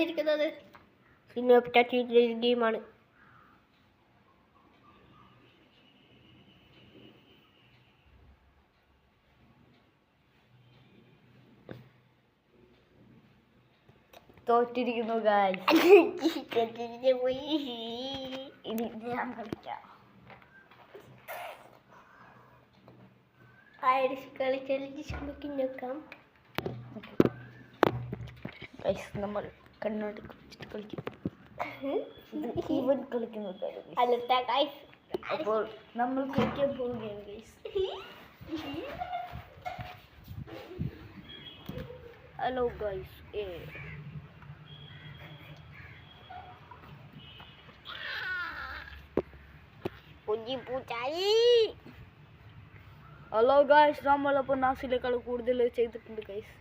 ഇരിക്കുന്നത് സിനിമ ഗെയിമാണ്. തോറ്റിരിക്കുന്നു ഗൈസ്. ഇനി ഞാൻ കളിക്കാം. കളിക്കാം. നമ്മൾ കണ്ണോട്ട് കളിക്കും. ഇവൻ കളിക്കുന്നത് അപ്പോൾ നമ്മൾ കളിക്കാൻ പോവുകയാണ് guys. Hello guys. Hello guys, നമ്മളപ്പോൾ നാസിലേക്കാൾ കൂടുതൽ ചെയ്തിട്ടുണ്ട് ഗൈസ്.